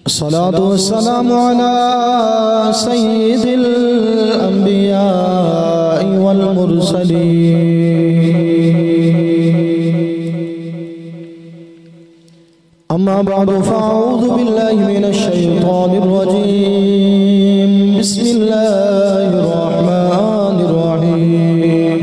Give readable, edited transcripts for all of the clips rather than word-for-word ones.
अस्सलातु वस्सलामु अला सय्यिदिल अंबिया वल मुरसलीन अम्मा बअदु फ़अऊज़ु बिल्लाहि मिनश शैतानिर रजीम बिस्मिल्लाहिर रहमानिर रहीम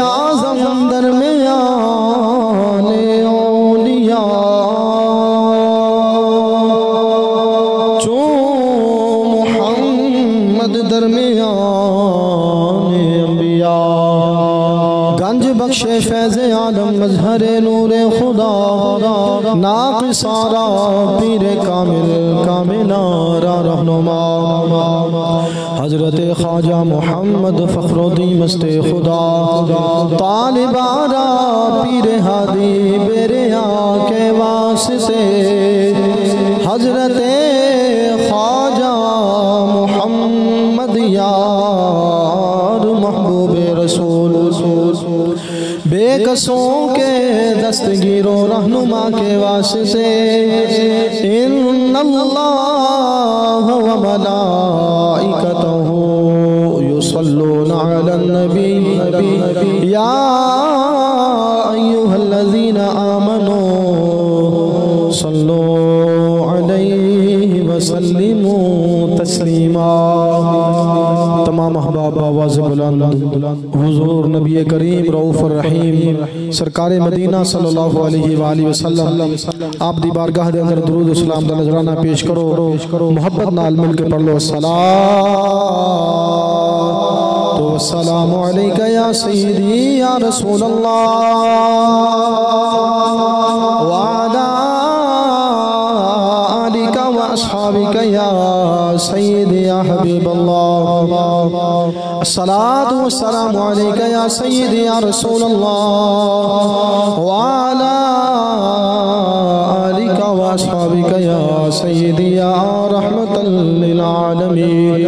आज़म दरमियाने औलिया जो मुहम्मद दरमियाने अंबिया गंज बख्शे फैज़ आलम मज़हर नूरे खुदा नाक़िसारा पीर कामिल कामिनारा रहनुमा हज़रत ख्वाजा मोहम्मद फ़खरुद्दीन मस्ते खुदा तालिबारा पीर हादी बेरे आके वास्ते हज़रत ख्वाजा मोहम्मद यार महबूब रसूल बेकसों के दस्तगीरो रहनुमा के वास्ते इन्नल्लाह व मलाइकतहू युसल्लूना अलन नबी या अय्युहल्लज़ीना आमनू सल्लू अलैहि वसल्लिमू तस्लीमा। तमाम अहबाब आवाज़ बुलंद हुज़ूर नबी करीम रऊफ़ुर रहीम सरकार मदीना सल्लल्लाहु अलैहि वसल्लम आप दी बारगाह दे अंदर दुरूद सलाम दा नजराना पेश करो मोहब्बत नाल मिल के पढ़ लो सलातो वस्सलामु अलैका या सय्यदी या रसूल अल्लाह व अला आलिका व अस्हाबिका या सय्यदी या हबीब अल्लाह अस्सलातु वस्सलामु अलैका या सय्यदी या रसूल अल्लाह व अला आलिका व अस्हाबिका या सय्यदी या रहमतल लिल आलमीन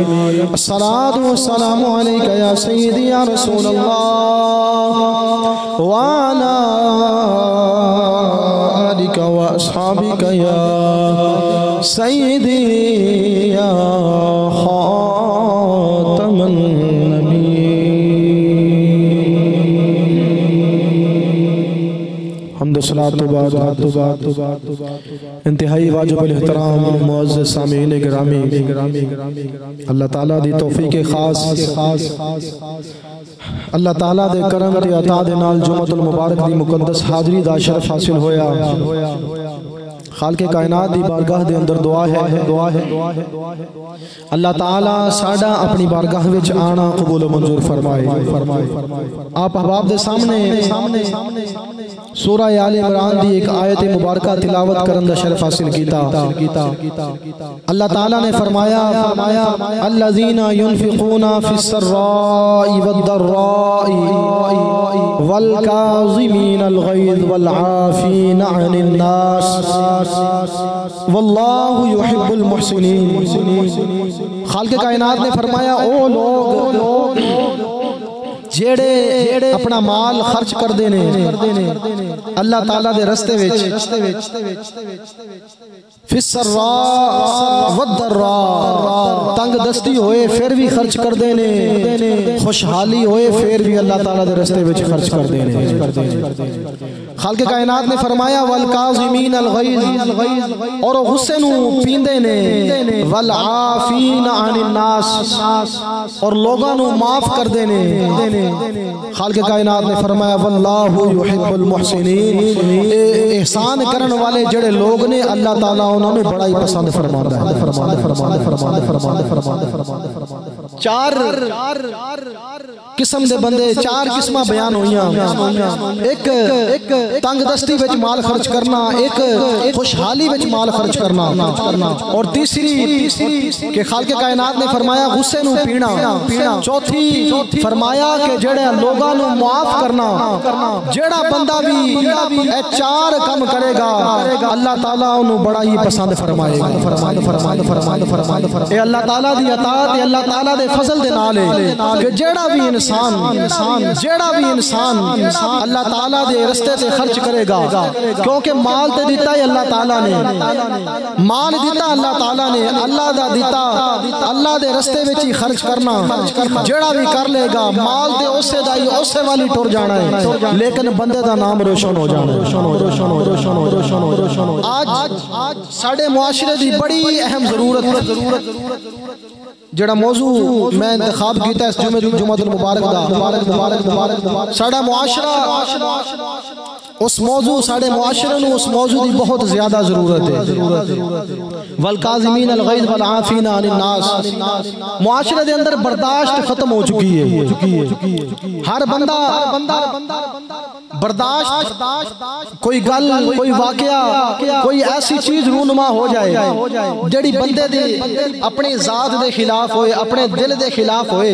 अस्सलातु वस्सलामु अलैका या सय्यदी या रसूल अल्लाह व अला आलिका व अस्हाबिका या सय्यदी या खातमन इंतहाई वाजिबुल एहतराम मुअज़्ज़ज़ सामीईन गिरामी अल्लाह ताला दी तौफीक खास अल्लाह ताला दे करम ते अता दे नाल जुमअतुल मुबारक दी मुकद्दस हाज़री दा शरफ हासिल होया। खालके कायनात दी बारगाह दे अंदर दुआ है अल्लाह ताला साडा अपनी बारगाह विच आना कबूल मंजूर फरमाए। आप अहबाब दे सामने सूरह आल इमरान दी एक आयत मुबारका तिलावत करन दा शरफ हासिल कीता। अल्लाह ताला ने फरमाया अल्लज़ीना युनफिकूना फिस्सर्राई वद्दर्राई वल काज़िमीनल गैज़ वल आफ़ीना अनिन नास वल्लाहु युहिब्बुल मुहसिनीन। खालिक़ कायनात ने फरमाया ओ लोग जेड़े अपना माल खर्च करते ने अल्लाह ताला दे रस्ते विच फिस्सर्रा वद्दर्रा तंग दस्ती होए फिर भी खर्च करते ने, खुशहाली होए फिर भी अल्लाह ताला दे रस्ते विच खर्च करते ने। खालिक़ कायनात ने फरमाया वल काज़िमीन अल गैज़, और गुस्से नू पींदे ने, वल आफीन अनिन नास, और लोगों नू माफ कर देने। खालिक़ कायनात ने फरमाया वल्लाहु युहिब्बुल मुहसिनीन, एहसान करने वाले जड़े लोग ने अल्लाह ताला उन्होंने बड़ा ही पसंद फरमाता है। चार किस्म दे बंदे, चार किस्मां बयान हुईयां। एक तंग दस्ती विच माल खर्च करना, एक खुशहाली विच माल खर्च करना, और तीसरी के खालिक़ कायनात ने फरमाया गुस्से नू पीना, चौथी फरमाया कि जेड़े लोगां नू माफ करना। जेड़ा बंदा भी ए चार काम करेगा अल्लाह ताला उन्हें बड़ा ही पसंद फरमाएगा। ए अल्लाह ताला दी अताअत, अल्लाह ताला दे फजल दे नाल है कि जेड़ा भी इंसान अल्लाह ताला दे रस्ते ते खर्च करेगा, क्योंकि माल ते दिता है अल्लाह ताला ने, माल दिता अल्लाह ताला ने, अल्लाह दा दिता अल्लाह दे रस्ते विच ही खर्च करना। जेड़ा भी कर लेगा माल ते उसे दा ही उसे वाली टुर जाना है, लेकिन बंदे दा नाम रोशन हो जाना है। आज साडे मुआशरे दी बड़ी अहम जरूरत जेड़ा मौजू मैं इंतखाब किया इस जुम्मतुल मुबारक दा, साडा मुआशरा उस मौजू साडे मुआशरे नूं उस मौजू दी बहुत ज्यादा जरूरत है। वल काज़िमीन अल गैज़ वल आफीन अनिन नास, मुआशरे दे अंदर बर्दाश्त खत्म हो चुकी है। हर बंदा बर्दाश्त, कोई गल, कोई वाकया, कोई ऐसी चीज रूनुमा हो जाए जेड़ी बंदे दे अपनी जात दे खिलाफ होए, अपने दिल दे खिलाफ होए,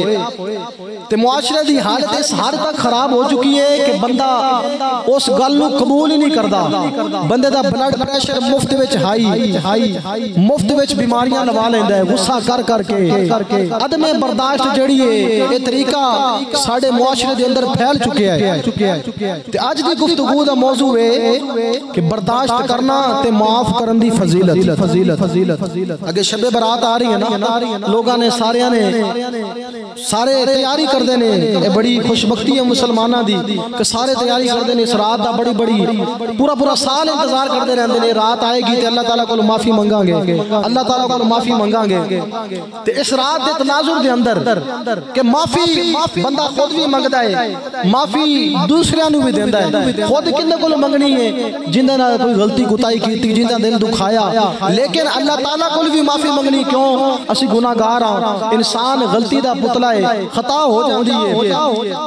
ते मुआशरे दी हालत इस हद तक खराब हो चुकी है कि बंदा उस गल नू कबूल ही नहीं करता। बंदे दा ब्लड प्रेशर मुफ्त विच हाई, मुफ्त विच बीमारियां लवा लेंदा है गुस्सा कर करके। अदमे बर्दाश्त जेड़ी है ये तरीका साडे मुआशरे दे अंदर फैल चुकिया है। ते अज दी गुफ्तगू दा मौजू है कि बर्दाश्त करना ते माफ करन दी फजीलत। अगे शबे बरात आ रही है ना, लोगों ने सारे तैयारी करते ने। ये बड़ी खुशबख्ती है मुसलमाना दी कि सारे तैयारी करते ने इस रात दा, बड़ी पूरा साल इंतजार करते रहते हैं। रात आएगी तो अल्लाह ताला को माफी मंगांगे, अल्लाह ताला को माफी मंगांगे। ते इस रात दे तनाजुर दे अंदर कि माफी बंदा खुद भी मंगदा है, माफी दूसरियां नूं भी देंदा है। खुद किन्ने कोल मंगनी है जिंदे नाल कोई गलती कुताई कीती, जिंदा दिल दुखाया, लेकिन अल्लाह ताला कोल भी माफी मंगनी। क्यों? असी गुनाहगार हां, इंसान गलती दा पुतला है, खता हो जाती है।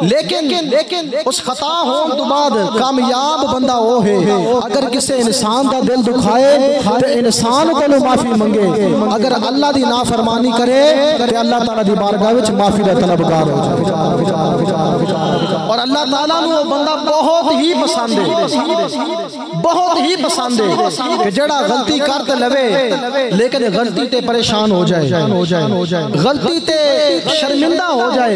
लेकिन उस खता होने तो बाद कामयाब बंदा वो है अगर किसी इंसान का दिल दुखाए तो इंसान को माफी मंगे, अगर अल्लाह दी नाफरमानी करे तो अल्लाह ताला दी बारगाह विच माफी दा तलबगार हो जाए। और अल्लाह ताला नूं वो बंदा बहुत ही पसंद है, बहुत ही पसंद है कि जेड़ा गलती कर ते लवे लेकिन गलती ते परेशान हो जाए, गलती ते शर्मिंदा हो जाए,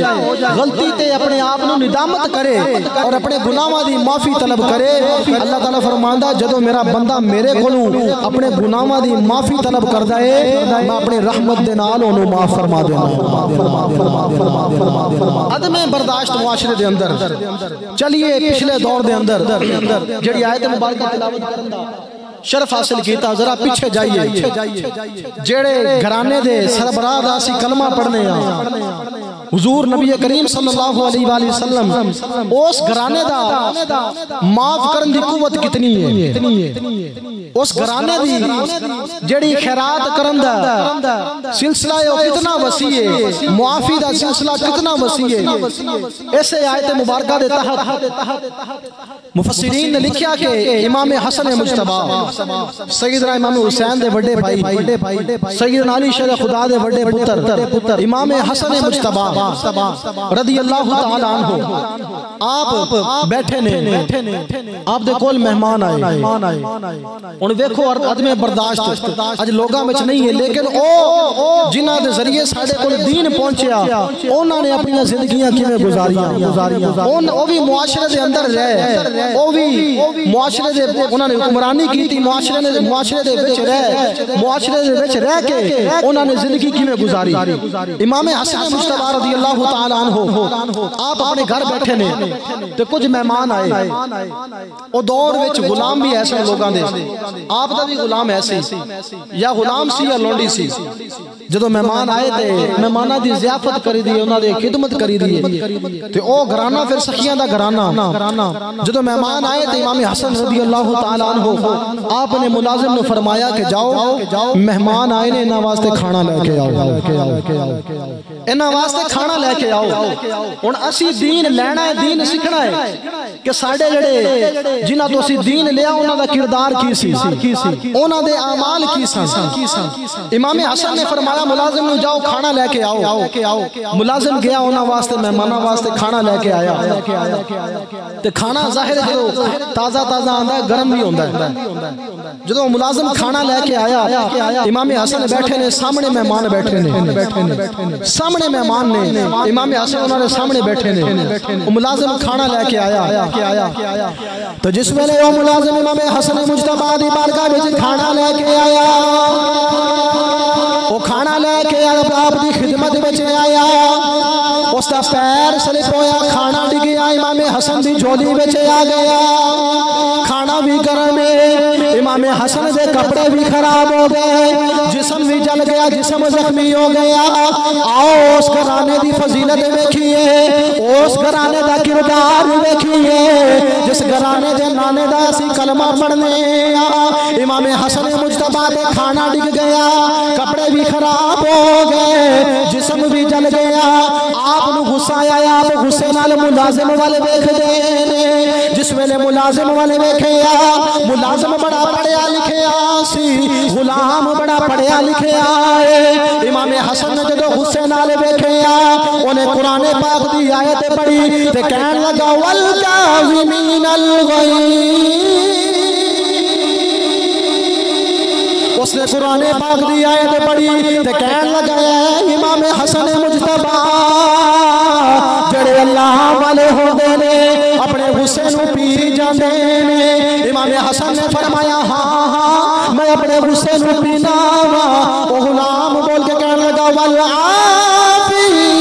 गलती ते अपने आप नूं निदामत करे और अपने गुनाहां दी माफी तलब करे। अल्लाह ताला फरमांदा जदों मेरा बंदा मेरे कोलों अपने गुनाहां दी माफी तलब करदा है मैं अपनी रहमत दे नाल ओनू माफ फरमा देना। अदमे बर्दाश्त मुआशरे दे अंदर चलिए पिछले दौर दे अंदर जेड़ी आयत मुबारक तिलावत करन दा शरफ हासिल किया, जरा पीछे जाइए। जेड़े घराने दे सरबराह दा असीं कलमा पढ़ने आ, हुजूर नबी करीम सल्लल्लाहु अलैहि वसल्लम उस घराने दा माफ करन दी कुव्वत कितनी है, उस घराने दी जेड़ी खैरात करन दा सिलसिला है कितना वसी है, मुआफी दा सिलसिला कितना वसी है। ऐसे आयत मुबारक दे तहत मुफस्सिरीन ने लिखा कि इमाम हसन मुज्तबा सैयदना इमाम हुसैन दे बड़े भाई सैयदना अली शेर खुदा दे बड़े पुत्र इमाम हसन मुज्तबा रदी अल्लाह तआला अन्हु आप बैठे ने आप दे कोल मेहमान आए हुण वेखो अदमे बर्दाश्त अज लोगां विच नहीं है लेकिन ओ जिन्हां दे जरिए साडे कोल दीन पहुंचिया उन्हां ने अपनी जिंदगियां किवें गुजारियां ओ भी मुआशरे दे अंदर रहे ओ भी मुआशरे दे उन्हां ने हुक्मरानी कीती मुआशरे दे विच रह के उन्हां ने जिंदगी किवें गुजारी। इमाम हसन मुश्तबा रज़ी अल्लाह तआला अन्हु आप अपने घर बैठे ने ते कुछ मेहमान आए ओ दौर विच गुलाम भी ऐसे लोगां दे आप दा भी गुलाम ऐसे या गुलाम सी या लोंडी सी जदों मेहमान आए ते मेहमानां दी ज़ियाफत करी दी उन्हां दी खिदमत करी दी ते ओ घराना फिर सखियां दा घराना जदों मेहमान आए ते इमाम हसन रज़ी अल्लाह तआला अन्हु आपने मुलाजिम ने फरमाया कि जाओ मेहमान आए ने इन्हां वास्ते खाना लेके आओ इन्हां वास्ते खाना लेके आओ। हुण असी दीन लेना है दीन सीखना है कि साडे जेड़े जिन्हां तो असी दीन लिया उन्हां दा किरदार की सी उन्हां दे अमाल की सन। इमाम हसन ने फरमाया मुलाजिम ने जाओ खाना लेके आओ। मुलाजिम गया उन्हां वास्ते मेहमानां वास्ते खाना लेके आया ते खाना जाहिर जो ताज़ा आंदा गरम भी होंदा है। जदों मुलाजिम खाना लेके आया इमाम हसन बैठे ने सामने मेहमान बैठे ने सामने मेहमान ने इमाम हसन उन्होंने सामने बैठे ने मुलाजिम खाना लेके आया तो जिस वेले वो मुलाजिम इमाम हसन मुज्तबा दी बारगाह विच खाना लेके आया वो खाना लेके आप दी खिदमत विच आया उसका पैर स्लिप होया खाना डिग गया इमाम हसन दी झोली विच आ गया खाना भी गर्म है इमाम हसन दे कपड़े भी खराब हो गए जिस्म भी जल गया जिस्म जख्मी हो गया। आओ उस घराने दी फजीलत देखिए उस घराने दा किरदार देखिए जिस घराने दे नाने दा असी कलमा पढ़ने इमाम हसन मुज्तबा दे खाना डिग गया कपड़े भी खराब हो गए जिस्म भी जल गया। आप गुस्सा आया आप गुस्से नाल मुलाजिम वाले देखदे ने जिस वेले मुलाजिम वाले वेखिया मुलाजिम बड़ा पढ़िया लिखिया सी गुलाम बड़ा पढ़िया लिखिया है। इमाम हसन ने जदों गुस्से नाल वेखिया उन्हें कुरान पाक दी आयत पढ़ी ते कहन लगा वल काज़िमीनल गैज़ उसने कुरान पाक दी आयत पढ़ी ते कहन लगा इमाम हसन मुज्तबा जड़े अल्लाह वाले होंदे ने अपने गुस्से नूं पी जांदे ने। इमाम हसन ने फरमाया हाँ मैं अपने गुस्से नूं पीना वा। ओ गुलाम बोल के कहन लगा वल आफीना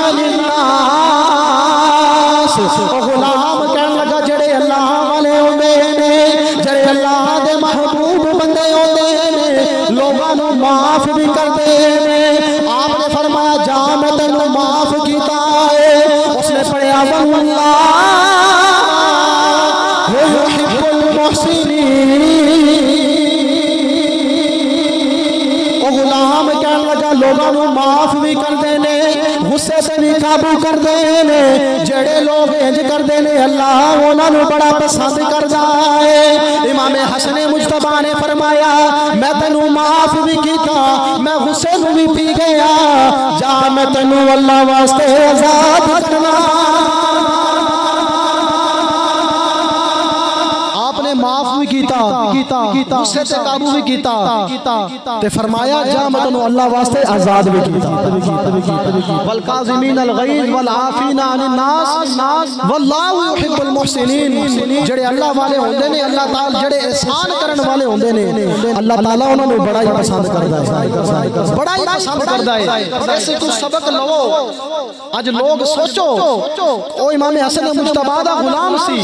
अनिन नास। ओ गुलाम कहन लगा जड़े अल्लाह वाले होंदे ने जड़े अल्लाह दे महबूब बंदे होंदे ने लोगां नूं माफ भी करदे ने। आपने फरमाया जा मैं तैनूं माफ कीता है। उसने पढ़िया वल्लाह युहिब्बुल मुहसिनीन। ओ गुलाम कहन लगा लोगां नूं माफ भी करदे ने गुस्से से भी काबू करदे ने जेड़े लोग इंज करदे ने अल्लाह उन्हां नूं बड़ा पसंद करदा है। इमाम हसन मुज्तबा ने फरमाया मैं तैनूं माफ भी कीता मैं गुस्से नूं भी पी गया जा मैं तैनूं अल्लाह वास्ते आजाद करना। आपने माफ भी कीता गुस्से से काबू भी कीता ते फरमाया जा मैं तैनूं अल्लाह वास्ते आजाद भी कीता। वल काज़िमीनल गैज़ वल आफीना अनिन नास वल्लाहु युहिब्बुल मुहसिनीन। जेड़े अल्लाह वाले होंदे ने अल्लाह ताला जेड़े एहसान करन वाले होंदे ने अल्लाह ताला उन्हां नूं बड़ा ही पसंद करदा है बड़ा ही पसंद करदा है। ऐसे तू सबक लवो अज लोग सोचो ओ इमाम हसन मुज्तबा दा गुलाम सी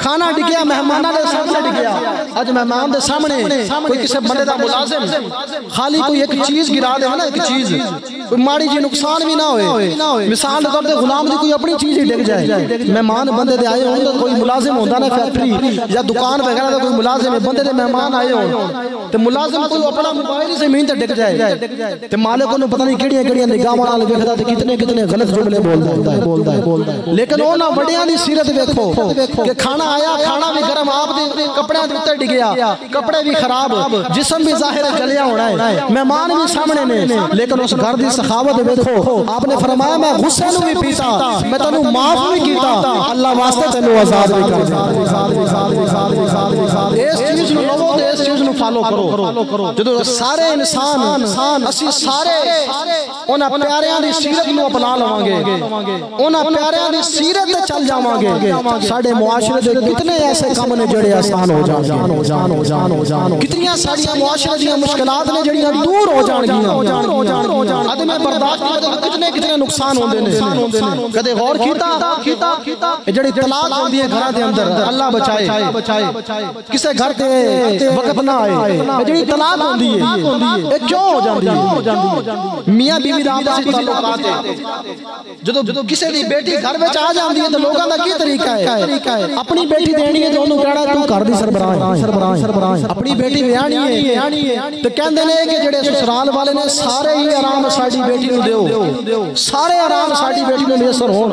खाना डिगया मेहमानां दे सामने डिगया अज मेहमान दे सामने कोई किसी बंदे दा मुलाजिम खाली कोई एक चीज गिरा दे ना एक चीज कोई माड़ी जी नुकसान भी ना होए मिसाल के तौर पे गुलाम दी कोई अपनी चीज ही डिग जाए मेहमान बंदे दे आए हों कोई मुलाजिम होंदा ना फैक्ट्री या दुकान वगैरह का कोई मुलाजिम है बंदे दे मेहमान आए हों ते मुलाजिम कोई अपना मोबाइल जमीन ते डिग जाए ते मालिक ओनू पता नहीं केड़ियां निगाहां नाल वेखदा ते कितने गलत जुमले बोलदा है। लेकिन उन्हां वड्डियां दी सीरत वेखो कि खाना आया खाना भी गर्म आप दे कपड़े दे उत्ते डिगया कपड़े भी खराब जिस्म भी जाहिर जलिया होना है मेहमान भी सामने ने लेकिन उस घर दी सखावत देखो, आपने फरमाया मैं गुस्से नूं भी पीता, मैं तेनू माफ भी कीता, अल्लाह वास्ते तेनू आजाद भी कर दिया। इस चीज नूं लवो ते इस चीज नूं फॉलो करो। जदों सारे इंसान असी सारे उन्हां प्यारियां दी सीरत नूं अपना लवांगे, उन्हां प्यारियां दी सीरत ते चल जावांगे, साडे मुआशरे दे कितने ऐसे काम ने जिहड़े आसान हो जाणगे, कितनियां साडियां मुआशरे दीयां मुश्किलात ने जिहड़ियां दूर हो जाणगियां। आदमी बर्दाश्त कितने कितने नुकसान होंदे ने, कदे गौर कीता जिहड़ी तलाक होंदी है घरां दे अंदर, अल्लाह बचाए किसे घर ते वक्त ना आए, जिहड़ी तलाक होंदी है ये क्यों हो जांदी है? मियां बीवी दा आपसी ताल्लुकात है, जदों किसे दी बेटी घर विच आ जांदी है तो लोकां दा की तरीका है? अपनी बेटी देनी है तो ओनू कहना तू घर दी सरबराह है, अपनी बेटी विआहनी है तो कहंदे ने कि जिहड़े ससुराल वाले ने सारे ही आराम साडी बेटी नूं दिओ, सारे आराम साडी बेटी नूं मेसर होण।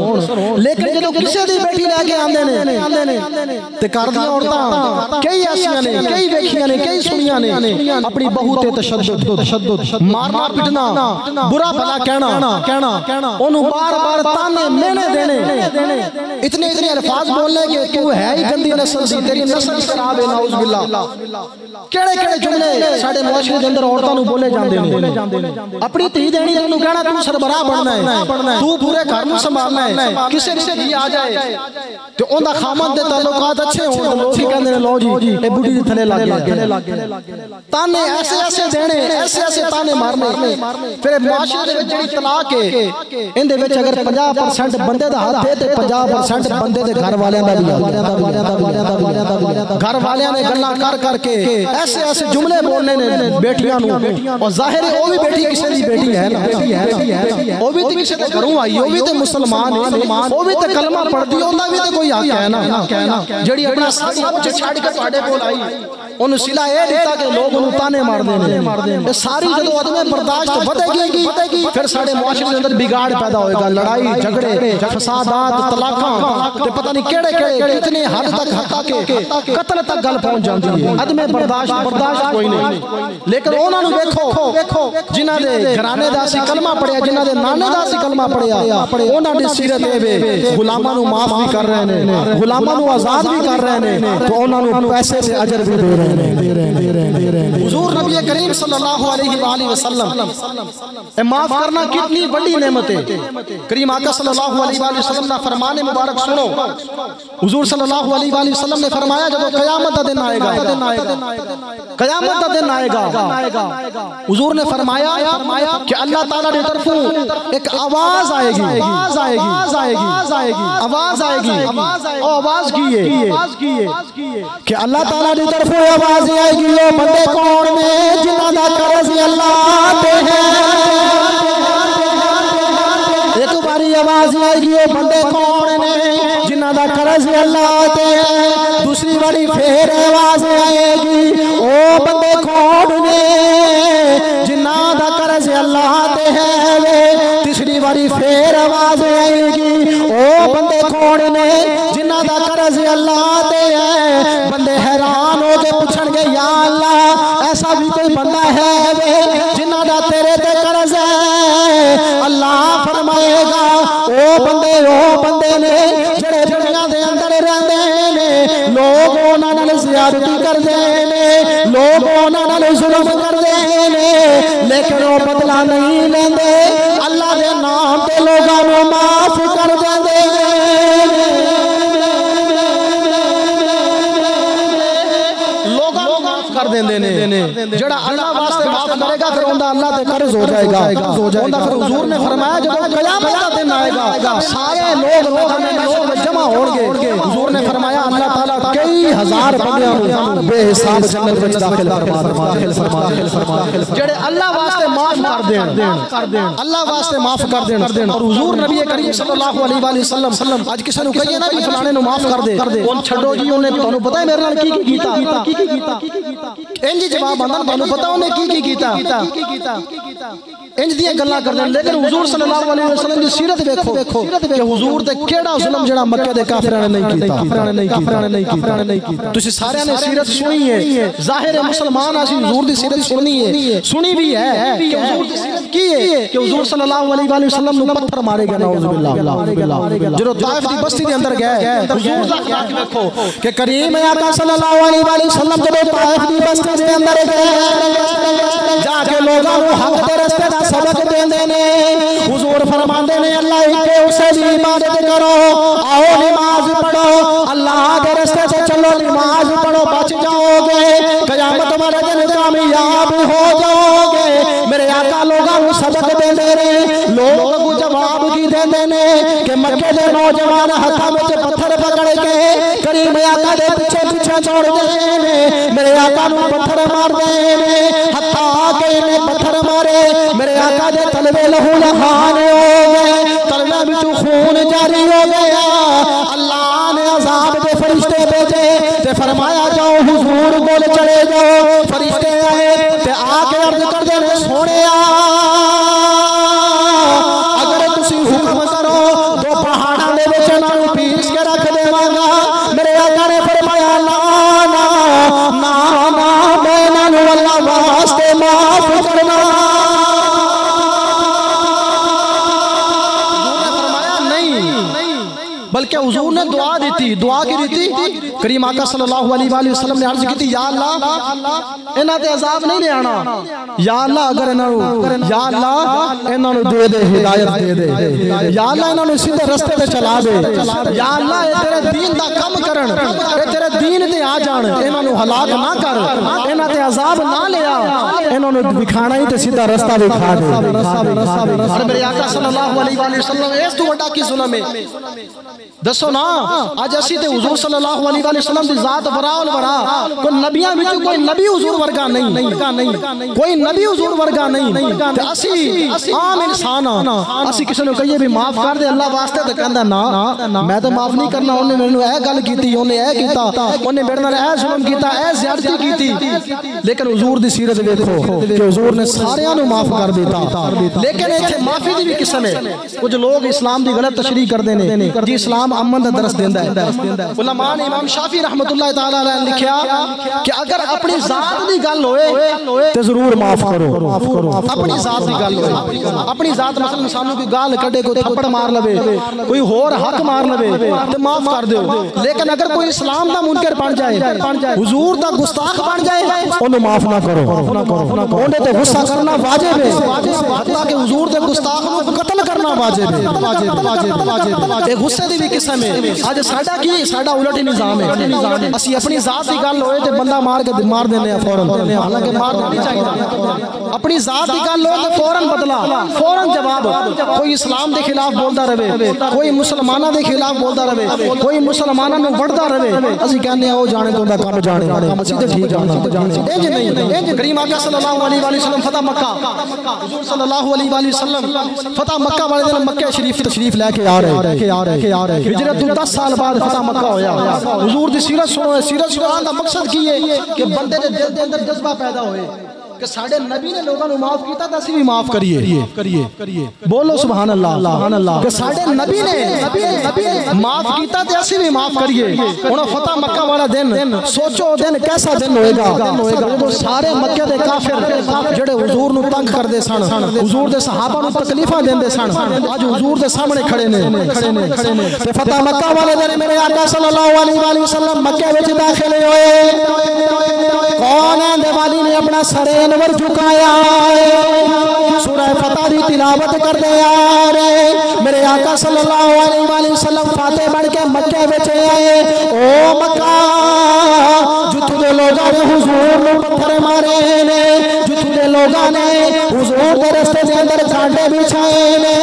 लेकिन जदों किसे दी बेटी लैके आंदे ने ते घर दी औरतां कई ऐसियां ने, कई वेखियां ने, कई सुनियां ने, अपनी बहू ते तशद्दुद मारना पिटना, बुरा भला कहना, ओनू बार-बार ताने मेने देने, इतने अल्फाज बोलने के तू है ही गंदी नस्ल दी, तेरी नस्ल खराब है, नाउज़ बिल्लाह। केड़े जुमले साडे मुआशरे दे अंदर औरतां नूं बोले जांदे ने। अपनी धी देनी ओनू कहना तू सरबराह बनना है, तू पूरे घर नूं संभालना है, किसे दी धी आ जाए ते ओंदा खामद दे ताल्लुकात अच्छे होण, लोग ही कहंदे ने लो जी ए बुढ़ी दे थले लग गया। ताने ऐसे देने, ऐसे ताने मारने। फिर मुआशरे दे विच जिहड़ी तलाक है इंदे विच अगर 50% बंदे दा हाथ है ते 50% बंदे दे घर वालियां दा भी हाथ। घर वालियां ने गल्लां करके ऐसे जुमले बोलने ने बेटियां नूं, और जाहिर है वो भी बेटी किसे दी बेटी है ना, वो भी ते किसे दे घरों आई, वो भी ते मुसलमान है, वो भी ते कलमा पढ़दी, ओंदा भी ते कोई हक है ना। जेड़ी अपना सब कुछ छड़ के तुहाडे कोल आई, ओनू सिला ए दिता कि लोग ओनू ताने मारदे ने। ये सारी जदों आदमी बर्दाश्त वधेगी फिर साडे मुआशरे दे अंदर बिगाड़ पैदा होएगा, लड़ाई झगड़े फसादात तलाकां ते पता नहीं केड़े कितने हद तक हत्ता के कत्ल तक गल पहुंच जांदी है। आदमी बर्दाश्त कोई नहीं। लेकिन उन्हां नूं देखो जिन्हां दे घराने दा सी कलमा पढ़िया, जिन्हां दे नाने दा सी कलमा पढ़िया, उन्हां दी सीरत ए वे गुलामां नूं माफ भी कर रहे ने, गुलामां नूं आजाद भी कर रहे ने, तो उन्हां नूं पैसे ते अजर भी दे रहे ने। हुजूर नबी करीम सल्लल्लाहु अलैहि वसल्लम ए माफ करना कितनी बड़ी नेमत है। करीम आका सल्लल्लाहु अलैहि वसल्लम दा फरमान मुबारक सुनो। हुजूर सल्लल्लाहु अलैहि वसल्लम ने फरमाया जब क़यामत दा दिन आएगा, क़यामत दा दिन आएगा, हुजूर ने फरमाया कि अल्लाह ताला की तरफों एक आवाज आएगी, आवाज की है कि अल्लाह ताला की तरफों आवाज आएगी, वो बंदे कौन ने जिन्हां दा कर्ज अल्लाह दे है। एक बारी आवाज आएगी, वो बंदे कौन ने जिन्हां दा कर्ज अल्लाह दे है। दूसरी बारी फिर आवाज आएगी, ओ बंदे कौन ने जिन्हां दा कर्ज अल्लाह दे है। तीसरी बारी फिर आवाज आएगी, ओ बंदे कौन ने जिन्हां दा कर्ज अल्लाह दे है। बंदे हैरान हो के पूछणगे, या अल्लाह ऐसा भी कोई बंदा है वे जिन्हां दा तेरे ते कर्ज है? अल्लाह फरमाएगा, ओ बंदे ने जेड़े दुनिया दे अंदर रहंदे ने, लोग उन्हां नाल ज़ियादती करदे ने, लोग उन्हां नाल जुल्म करदे ने, लेकिन वो बदला नहीं लेंदे, अल्लाह दे नाम ते लोगां नूं माफ कर देंदे ने। कर देंदे ने जेड़ा अल्लाह वास्ते माफ करेगा फिर उनदा अल्लाह ते कर्ज हो जाएगा। उनदा फिर हुजूर ने फरमाया जब क़यामत दा दिन आएगा सारे लोग जमा होंगे, हुजूर ने फरमाया अल्लाह ताला कई हजार बंदियां नूं बेहिसाब जन्नत विच दाखिल फरमा जेड़े अल्लाह वास्ते माफ कर देन, अल्लाह वास्ते माफ कर देन। और हुजूर नबी करीम सल्लल्लाहु अलैहि वसल्लम आज किसी नूं कहिए ना कि फलाने नूं माफ कर दे, उन छड्डो जी उन्हें तुहानूं पता है मेरे नाल की कीता, इंज जवाब आंदा तुहानूं पता उन्हें की कीता। इंज दी गल्लां करदे लेकिन हुजूर सल्लल्लाहु अलैहि वसल्लम दी सीरत देखो कि हुजूर ते केड़ा जुल्म जेड़ा मक्के दे काफिरां ने नहीं कीता तुसी सारियां ने सीरत सुनी है जाहिर है मुसलमान आसी हुजूर दी सीरत सुनी भी है कि हुजूर दी सीरत की है कि हुजूर सल्लल्लाहु अलैहि वसल्लम नु पत्थर मारे गए नाउज़ बिल्लाह जदों ताइफ दी बस्ती दे अंदर गए हुजूर दा क्या देखो कि करीम आका सल्लल्लाहु अलैहि वसल्लम जदों ताइफ दी बस्ती दे अंदर गए जाके लोगां नु हक दे रस्ते दा सबक देंदे ने हुजूर फरमांदे ने अल्लाह के उसे दी इबादत करो आओ नमाज पढ़ो अल्लाह के रस्ते से चलो नमाज पढ़ो बच जाओगे क़यामत वाले दिन कामयाब हो जाओगे मेरे आका लोगां नु सबक देंदे ने लोग को जवाब की देंदे ने कि मक्के दे नौजवान हाथां विच पत्थर पकड़ के करीम आका दे पीछे पीछे दौड़दे ने मेरे आका नु पत्थर मारदे ने हत्ता के ने पत्थर मारे मेरे आका दे तलवे लहू लहान हो गए तलवे विच खून जारी हो गया अल्लाह ने अजाब दे फरिश्ते भेजे ते फरमाया जाओ हुजूर कोल चले जाओ फरिश्ते आए ते आके अर्ज करदे ने सोनिया अगर तुसी हुक्म करो दो पहाड़ां दे विच इन्हां नूं पीस के रख देवांगा मेरे आका ने फरमाया ना ना ना ना मैं इन्हां नूं अल्लाह वास्ते माफ करना बल्कि हुजूर ने दुआ दी थी दुआ की दी करीम आका सल्लल्लाहु अलैहि वसल्लम ने अर्ज की या अल्लाह इन्हां ते अजाब नहीं ले आना या अल्लाह अगर इन्हां या अल्लाह इन्हां नु दे दे हिदायत दे दे या अल्लाह इन्हां नु सीधे रास्ते पे चला दे या अल्लाह ए तेरे दीन दा काम करन ए तेरे दीन ते आ जान इन्हां नु हलाक ना कर इन्हां ते अजाब ना ले आ इन्हां नु दिखाना ही ते सीधा रास्ता दिखा दे और मेरे आका सल्लल्लाहु अलैहि वसल्लम इस तो बड़ा की जुल्म है दसो ना आज असी ते हुजूर सल्लल्लाहु अलैहि वसल्लम दी जात वराउल वरा कोई नबियां विच कोई नबी हुजूर वर्गा नहीं कोई नबी हुजूर वर्गा नहीं ते असी आम इंसान असी किसी नु कहिए भी माफ कर दे अल्लाह वास्ते ते कहंदा ना मैं तो माफ नहीं करना ओने मेनू ए गल कीती ओने ए कीता ओने मेरे नाल ए जुल्म कीता ए ज़्यादती कीती लेकिन हुजूर दी सीरत देखो कि हुजूर ने सारियां नु माफ कर दिता लेकिन इथे माफी दी भी किस्म है कुछ लोग इस्लाम दी गलत तशरीह करदे ने जी इस्लाम अमन दा दरस देंदा है उलमा ने इमाम शाफी रहमतुल्लाह तआला अलैह लिखया कि अगर अपनी जात दी गल होए ते जरूर माफ करो अपनी जात दी गल होए अपनी जात मसलन सानू कोई गाल कढे कोई थप्पड़ मार लवे कोई होर हक मार लवे ते माफ कर दो लेकिन अगर कोई इस्लाम दा मुनकर बन जाए हुजूर दा गुस्ताख बन जाए ओनु माफ ना करो ओने ते गुस्सा करना वाजिब है हत्ता कि हुजूर दे गुस्ताख नु कत्ल करना वाजिब है ए गुस्से दी भी किस्म है आज साडा की साडा उलट ही निजाम है असि अपनी जात दी गल होए ते बंदा मार के मार देने फौरन हालांकि मार नहीं चाहिए अपनी जात दी गल हो ते फौरन बदला फौरन जवाब कोई इस्लाम दे खिलाफ बोलदा रहे कोई मुसलमाना दे खिलाफ बोलदा रहे कोई मुसलमाना नु वड़दा रहे असि कहने ओ जाने तो काम जाने हम सीधे ठीक जाना इंज नहीं करीम आका सल्लल्लाहु अलैहि वसल्लम फतह मक्का हुजूर सल्लल्लाहु अलैहि वसल्लम फतह मक्का वाले दिन मक्के शरीफ तशरीफ लेके आ रहे हिजरत 10 साल बाद फतह मक्का होया हुजूर दी सीरत सुनो सीरत सुनान दा मकसद की है कि बंदे दे दिल दे अंदर जज्बा पैदा होए कि साडे नबी ने लोगों को माफ कीता तो असि भी माफ करिए बोलो सुभान अल्लाह कि साडे नबी ने माफ कीता तो असि भी माफ करिए हुण फतह मक्का वाला दिन सोचो दिन कैसा दिन होएगा जब सारे मक्के दे काफिर जेड़े हुजूर नु तंग करदे सन हुजूर दे सहाबा नु तकलीफां देंदे सन आज हुजूर दे सामने खड़े ने ते फतह मक्का वाले दिन मेरे आका सल्लल्लाहु अलैहि वसल्लम मक्के विच दाखिल होए कौन है दिवाली ने अपना सरे अनवर झुकाया सूरह फतह दी तिलावत करदे आ रहे मेरे आका सल्लल्लाहु अलैहि वसल्लम फाते बन के मक्के विच आए ओ मक्का जित्थों दे लोगां ने हुजूर नु पत्थर मारे ने जित्थों दे लोगां ने हुजूर दे रस्ते दे अंदर कांटे बिछाए ने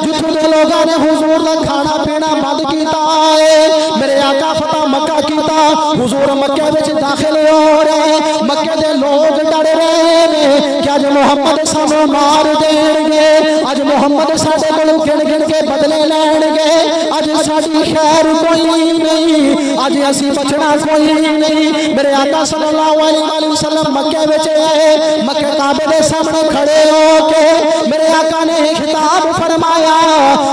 जित्थों दे लोगां ने हुजूर दा खाना पीना बंद कीता है मेरे आका फतह मक्का कीता हुजूर मक्के विच दाखिल हो रहे मक्के दे लोग डर रहे ने कि अज मुहम्मद सानू मार देंगे अज मुहम्मद साडे कोलों गिन गिन के बदले लैणगे अज साडी खैर कोई नहीं अज असी बचना कोई नहीं। मेरे आका सल्लल्लाहु अलैहि वसल्लम मक्के विच आए, मक्के काबे दे सामने खड़े होके मेरे आका ने खिताब फरमाया।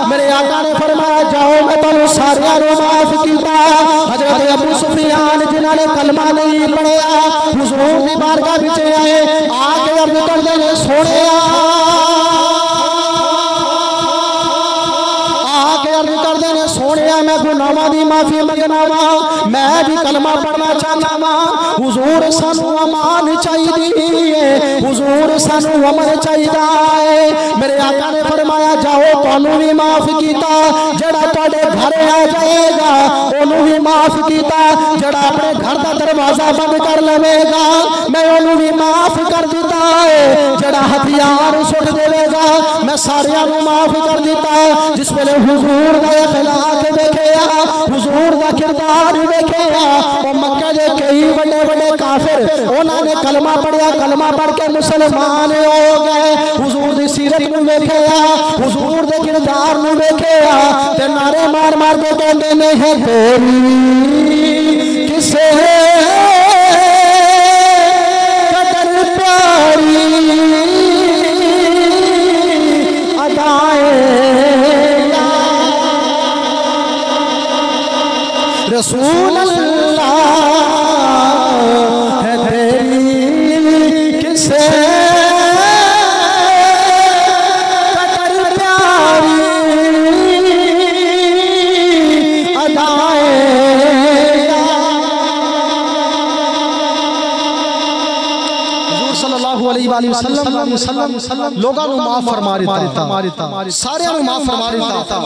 मेरे आका ने फरमाया जाओ मैं तुहानू सारियां नू माफ कीता। हजरत अबू सुफियान जिन्हां ने कलमा नहीं पढ़िया हुजूर दी बारगाह विच आए, आके अर्ज करदे ने सोहणिया मैं गुनाहां दी माफी मंगना वा, मैं भी कलमा पढ़ना चाहना वा। हुजूर सानू अमान चाहिए, हुजूर सानू अमन चाहिए। मेरे आका ने फरमाया जाओ तुहानू भी माफ कीता, जेड़ा तुहाडे घर आ जाएगा ओनू भी माफ कीता, जेड़ा अपने घर दा दरवाजा बंद कर लवेगा मैं ओनू भी माफ कर दिता है, जेड़ा हथियार सुट देवेगा मैं सारियां नू माफ कर दिता। जिस वेले हुजूर दा अखलाक देखिया, हुजूर दा किरदार देखिया, वो मक्के दे कई बड़े बड़े काफिर उन्होंने कलमा पढ़िया, कलमा पढ़ के मुसलमान हो गए। हुजूर दी सीरत नूं देखिया, हुजूर दे किरदार नूं देखिया ते नारे मार मार के कहंदे ने है तेरी किसे कदर प्यारी अदाएं रसूल अल्लाह है तेरी किसे कदर प्यारी अदाएं। हुजूर सल्लल्लाहु अलैहि वसल्लम लोगां नूं माफ फरमा दिता, सारियां नूं माफ फरमा दिता।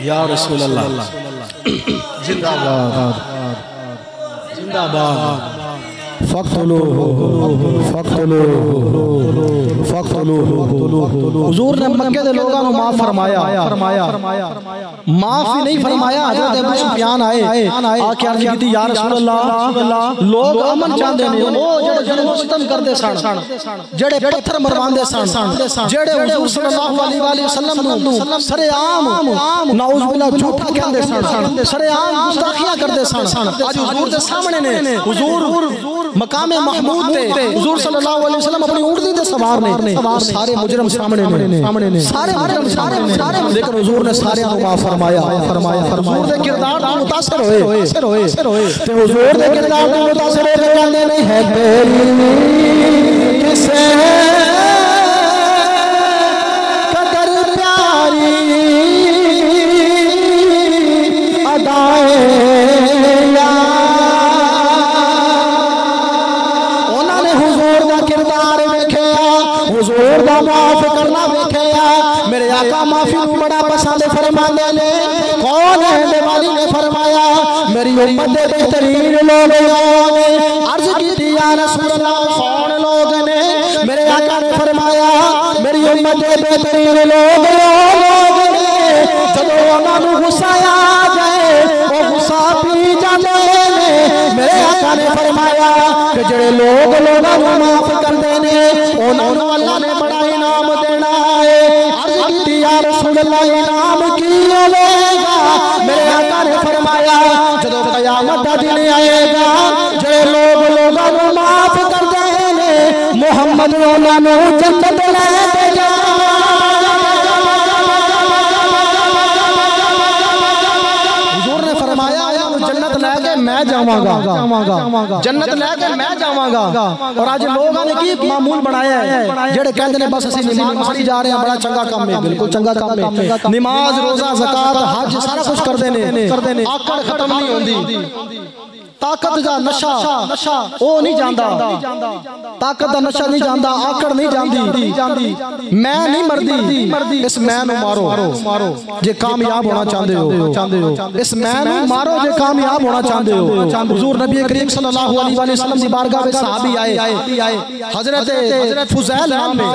या रसूल अल्लाह जिंदाबाद जिंदाबाद। फक्तुलू फक्तुलू फक्तुलू। हुजूर ने मक्के दे लोगां नूं माफ फरमाया, माफ ही नहीं फरमाया। हजरत अबू सुफियान आए आके अर्ज कीती या रसूल अल्लाह लोग अमन चाहते ने, ओ जेड़े जुल्म सितम करदे सन, जेड़े पत्थर मरवांदे सन, जेड़े हुजूर सल्लल्लाहु अलैहि वसल्लम नूं सरेआम नाउज़ बिल्लाह झूठा कहंदे सन, सरेआम गुस्ताखियां करदे सन। आज हुजूर दे सामने ने, हुजूर मकामे महमूद थे, हुजूर सल्लल्लाहु अलैहि वसल्लम अपनी ऊँटनी ते सवार ने, सारे मुजरम सामने ने, सारे मुजरम, लेकिन हुजूर ने सारे को माफ फरमाया। हुजूर दे किरदार नाल मुतासिर होए ते हुजूर दे किरदार नाल मुतासिर होके कहंदे ने है तेरी किसे कदर प्यारी अदाएं। हुजूर दा माफ करना वेखिया, मेरे आका माफी नूं बड़ा पसंद फरमांदे ने। कौन है दिवाली ने फरमाया मेरी उम्मत दे बेहतरीन लोग ने। अर्ज कीती या रसूल अल्लाह कौन लोग ने? मेरे आका ने फरमाया मेरी उम्मत दे बेहतरीन लोग ने जदों उन्हां नूं गुस्सा आ जाए वो गुस्सा पी जांदे ने। मेरे आका ने फरमाया कि जेड़े लोग लोगां नूं माफ करदे ने उन्हां नूं अल्लाह ने बड़ा इनाम देना है। अर्ज कीती या रसूल अल्लाह इनाम की होगा? मेरे आका ने फरमाया जदों क़यामत दा दिन आएगा जेड़े लोग लोगां नूं माफ करदे ने मुहम्मद उन्हां नूं जन्नत ले जा। हुजूर ने फरमाया जन्नत लेके मैं जावांगा, जन्नत लेके मैं जावांगा। और आज लोगों ने की मामूल बनाया है जेड़े कहंदे ने बस असि नमाज पढ़ी जा रहे हैं, बड़ा चंगा काम है, बिल्कुल चंगा काम है। नमाज रोजा ज़कात हज सारा कुछ करदे ने, आकड़ खत्म नहीं होंदी। ताकत दा नशा ओ नहीं जांदा, ताकत दा नशा नहीं जांदा, आकड़ नहीं जांदी। मैं नहीं मरदी, इस मैं नूं मारो जे कामयाब होना चाहते हो, इस मैं नूं मारो जे कामयाब होना चाहते हो। हुजूर नबी करीम सल्लल्लाहु अलैहि वसल्लम दी बारगाह में सहाबी आए, हजरत फुज़ैल नाम में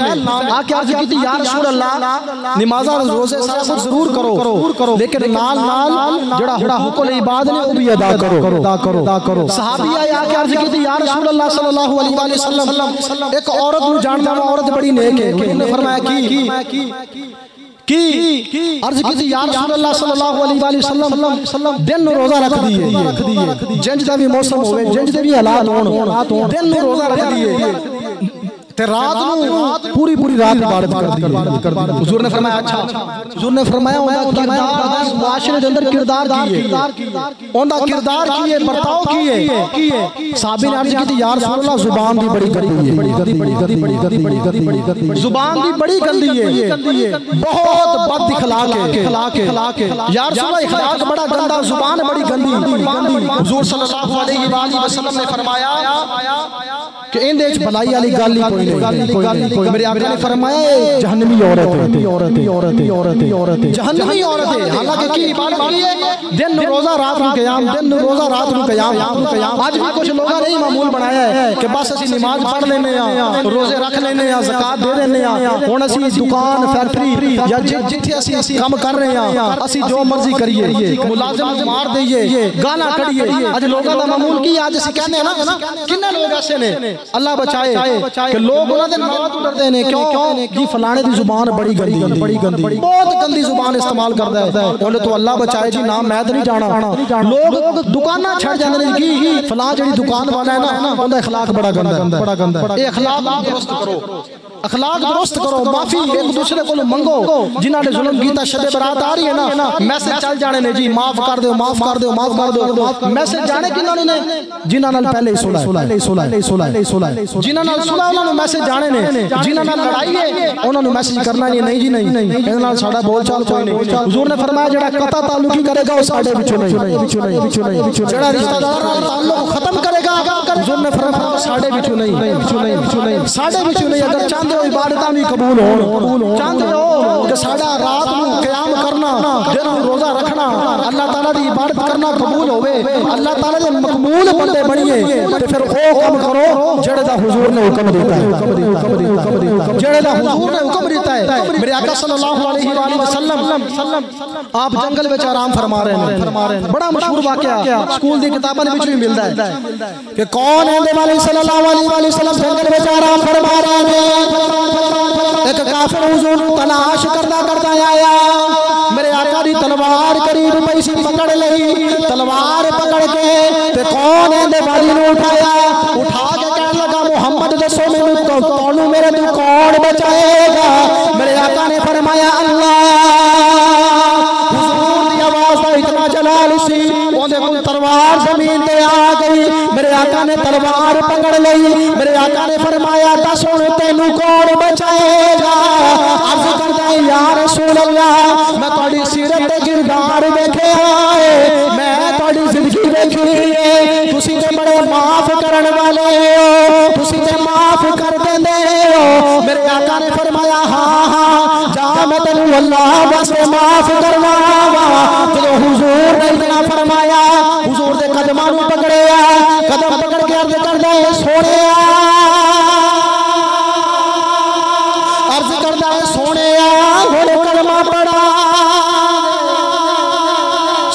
आके अर्ज कीती या रसूल अल्लाह नमाज़ रोजे सारा कुछ जरूर करो, लेकिन नाल जेड़ा हुकुल इबादत ने वो भी अदा करो। करो। सहाबी आए आके अर्ज की थी, या रसूल अल्लाह सल्लल्लाहु अलैहि वसल्लम, एक औरत नु जानदा मैं, औरत बड़ी नेक है। उन्होंने फरमाया की अर्ज की थी, या रसूल अल्लाह सल्लल्लाहु अलैहि वसल्लम, दिन नु रोजा रख दिए, जिंज दा भी मौसम होवे, जिंज दे भी हालात होण, दिन नु रोजा रख दिए ते रात नु पूरी रात इबादत कर दी। हुजूर ने फरमाया अच्छा, हुजूर ने फरमाया ओंदा किरदार मुआशरे दे अंदर किरदार की ओंदा किरदार की है, बर्ताव की है। साहबी ने अर्ज की थी, या रसूल अल्लाह, जुबान दी बड़ी गंदी है, जुबान दी बड़ी गंदी है, बहुत बद इखलाक है। या रसूल अल्लाह, इखलाक बड़ा गंदा, जुबान बड़ी गंदी। हुजूर सल्लल्लाहु अलैहि वसल्लम ने फरमाया कि इंदे च भलाई वाली गल ही कोई नहीं। मेरे आका ने फरमाया जहन्नमी औरत है, जहन्नमी औरत है। हालांकि की इबादत की है, दिन रोजा रात नु क़याम, दिन रोजा रात नु क़याम। आज भी कुछ लोगों ने मामूल बनाया है कि बस असि नमाज पढ़ लेने आ, रोजे रख लेने आ, ज़कात दे देने आ, हुण असि दुकान फैक्ट्री या जिथे असि काम कर रहे आ, असि जो मर्जी करिए, मुलाजिम मार दईए, गाना कढ़िए। आज लोगों का मामूल की, आज असि कहने ना किन्ने लोग ऐसे ने, अल्लाह बचाए कि लोग उन्हां दे नाम तो डरदे ने, क्यों जी फलाने दी जुबान बड़ी गंदी, बहुत गंदी जुबान इस्तेमाल करदा है। बोले तो अल्लाह बचाए जी, नाम मैं तो नहीं जाना। लोग दुकाना छड़ जांदे ने कि फलां जेड़ी दुकान वाला है ना, उनदा इखलाक बड़ा गंदा है। ए इखलाक दुरुस्त करो, अखलाक दुरुस्त करो, माफी एक दूसरे को मंगो। जिन्हां ने जुल्म कीता, शब बरात आ रही है ना, मैसेज चल जाने ने जी, माफ कर दो, माफ कर दो, माफ कर दो। मैसेज जाने किन्हां ने, जिन्हां नाल पहले सुलह, जिन्हां नाल सुलह उन्हां नूं मैसेज जाने ने, जिन्हां नाल लड़ाई है उन्हां नूं मैसेज करना नहीं जी, नहीं इहदे नाल साडा बोल चाल कोई नहीं। हुजूर ने फरमाया जेड़ा कता ताल्लुकी करेगा वो साडे विचों नहीं, जेड़ा रिश्तेदार नाल ताल्लुक खत्म करेगा, हुजूर ने फरमाया साडे विचों नहीं, साडे विचों नहीं। अगर चाहते हो इबादतां भी कबूल होण, चाहते हो कि साडा रात नूं क़याम करना, दिन नूं रोजा रखना, अल्लाह ताला दी इबादत करना कबूल होवे, अल्लाह ताला दे मकबूल बंदे बनिए, ते फिर ओ काम करो जेड़े दा हुजूर ने हुक्म दिता है, जेड़े दा हुजूर ने हुक्म दिता है। मेरे आका सल्लल्लाहु अलैहि वसल्लम आप जंगल विच आराम फरमा रहे हैं। बड़ा मशहूर वाकया स्कूल दी किताबां दे विच भी मिलदा है कि कौन है दे वाले सल्लल्लाहु अलैहि वसल्लम जंगल विच आराम फरमा रहे हैं। एक काफिर हुजूर नूं तलाश करदा आया, मेरे आका दी तलवार करीब पई सी, पकड़ लई, तलवार पकड़ के ते कौन है दे वाली नूं उठाया, उठा के कहने लगा मोहम्मद दसो मैनूं तोनू मेरे तू कौन बचाएगा। मेरे आका ने फरमाया अल्लाह। हुजूर दी आवाज़ दा इतना जलाल सी, ओदे कोल तलवार जमीन ते आ गई। मेरे आका ने तलवार पकड़ लई, मेरे आका ने फरमाया दस हुण तैनू कौन बचाएगा। अर्ज करदा है या रसूल अल्लाह, मैं तुहाडी सीरत ते किरदार वेखिया है, मैं तुहाडी जिंदगी वेखी है, तुसीं ते बड़े माफ करन वाले हो, तुसीं ते माफ कर देंदे हो। मेरे आका ने फरमाया हाँ, जा मैं तैनू अल्लाह वास्ते माफ करवावा। जदों हुजूर ने इतना फरमाया, हुजूर दे कदमां नूं पकड़िया, कदम पकड़ के अर्ज करदा है सोहणिया, अर्ज करदा है सोहणिया हुण कलमा पढ़ा,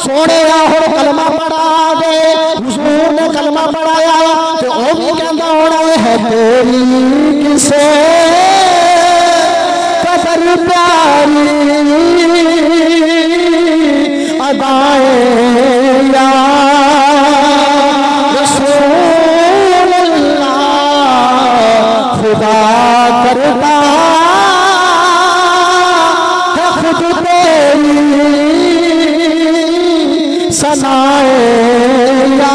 सोहणिया हुण कलमा पढ़ा दे। हुजूर ने कलमा पढ़ाया ते ओ भी कहंदा होना है तेरी किसे कदर प्यारी अदाए या रसूल अल्लाह, खुदा करता है खुद तेरी सनाए या।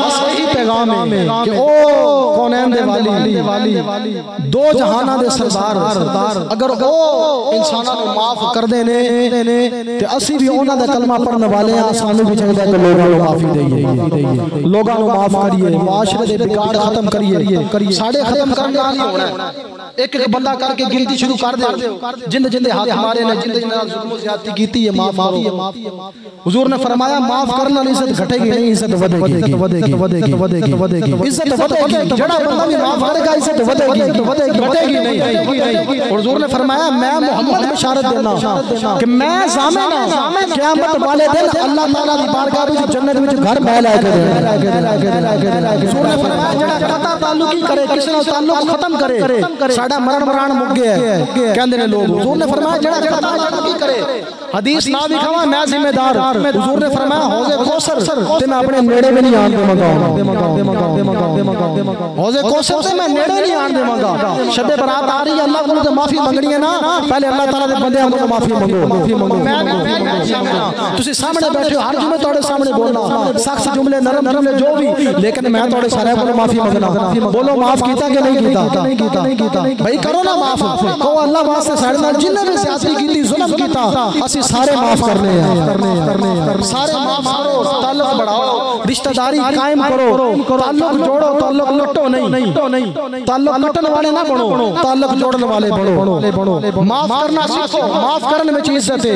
बस वही पैगाम है कि ओ कौनैन दे वाली, दो जहाना दे सरदार, अगर ओ इंसाना नूं माफ कर देने ते असी भी उन्हां दा कलमा पढ़ने वाले हां। सानू भी चाहिदा कि लोगां नूं माफी दईए, लोगां नूं माफ करिए, मुआशरे दे बिगाड़ खत्म करिए। साडे खत्म करने नाल ही होना है। एक एक बंदा करके गिनती शुरू कर दे, जिंद जिंदे हाथ मारे ने, जिंद जिंदे नाल जुल्म ज़्यादती कीती है, माफ करो। हुजूर ने फरमाया माफ करने वाली इज्जत घटेगी नहीं, इज्जत बढ़ेगी, इज्जत बढ़ेगी। जड़ा बंदा भी माफ करेगा इज्जत बढ़ेगी, घटेगी नहीं। हुजूर ने फरमाया मैं मोहम्मद बशारत देना कि मैं ज़ामिन हूं क़यामत वाले दिन अल्लाह ताला दी बारगाह विच जन्नत विच घर मैं लेके देना। हुजूर ने फरमाया जड़ा कता ताल्लुकी करे, किसी नाल ताल्लुक खत्म करे, साडा मरण मरान मुक गया है कहंदे ने लोग। हुजूर ने फरमाया जड़ा कता ताल्लुकी करे, हदीस ना भी खावा मैं जिम्मेदार। हुजूर ने फरमाया हौज़े कौसर ते मैं अपने नेड़े भी नहीं आन देवांगा, हौज़े कौसर से मैं नेड़े नहीं आन देवांगा। शबे बरात आ रही है, अल्लाह को तो माफी मंगनी है ना, पहले अल्लाह ताला दे बंदे को माफी मंगो। तुसी सामने बैठे हो, हर जुमे तोड़े सामने बोलना, सख्त जुमले नरम जुमले जो भी, लेकिन मैं तोड़े सारे को माफी मंगना। बोलो माफ कीता कि नहीं कीता? भाई करो ना माफ, को अल्लाह वास्ते सारे नाल जिन्ने भी ज़्यादती कीती, जुल्म कीता, असि सारे माफ करने हैं, सारे माफ करो, ताल्लुक बढ़ाओ, रिश्तेदारी कायम करो, ताल्लुक जोड़ो, ताल्लुक लुटो नहीं, ताल्लुक कटन वाले ना बनो, ताल्लुक जोड़ने वाले बनो। माफ करना सीखो, माफ करने में इज्जत है,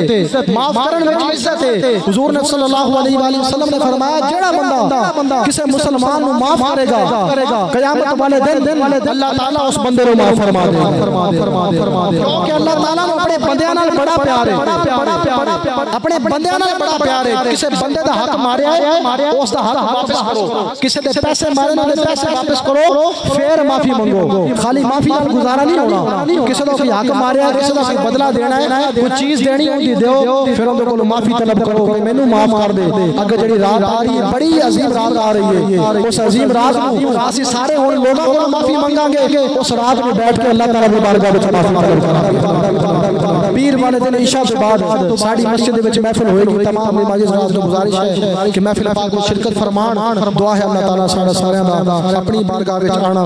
माफ करने में इज्जत है। हुजूर ने सल्लल्लाहु अलैहि वसल्लम ने फरमाया जेड़ा बंदा किसी मुसलमान को माफ करेगा, क़यामत वाले दिन अल्लाह ताला उस बंदे को माफ फरमा देगा। क्योंकि अल्लाह ताला को अपने बंदियां नाल बड़ा प्यार है, अपने बंदियां नाल बड़ा प्यार है। किसी बंदे दा हक मारिया है, उस दा हक वापस करो, किसी दे पैसे मारे ने पैसे वापस करो, फिर माफी मंगो। खाली माफी नाल गुजारा नहीं होना, किसी दा कोई हक मारिया, किसी दा कोई बदला देना है, कोई चीज देनी होंदी देओ, फिर उनके कोल माफी तलब करो कि मैनू माफ कर दे। अगर जेड़ी रात आ रही है, बड़ी अजीम रात आ रही है, उस अजीम रात को असि सारे हुण लोगों को माफी मंगांगे, उस रात में बैठ के अल्लाह ताला दी बारगाह विच माफी मांगांगे। पीर वाले दिन इशा के बाद साडी मस्जिद विच महफिल होएगी। तमाम नमाज़ रात को गुजारिश है कि महफिल पाक में शिरकत फरमान। दुआ है अल्लाह ताला सारा सारियां दा अपनी बारगाह विच आना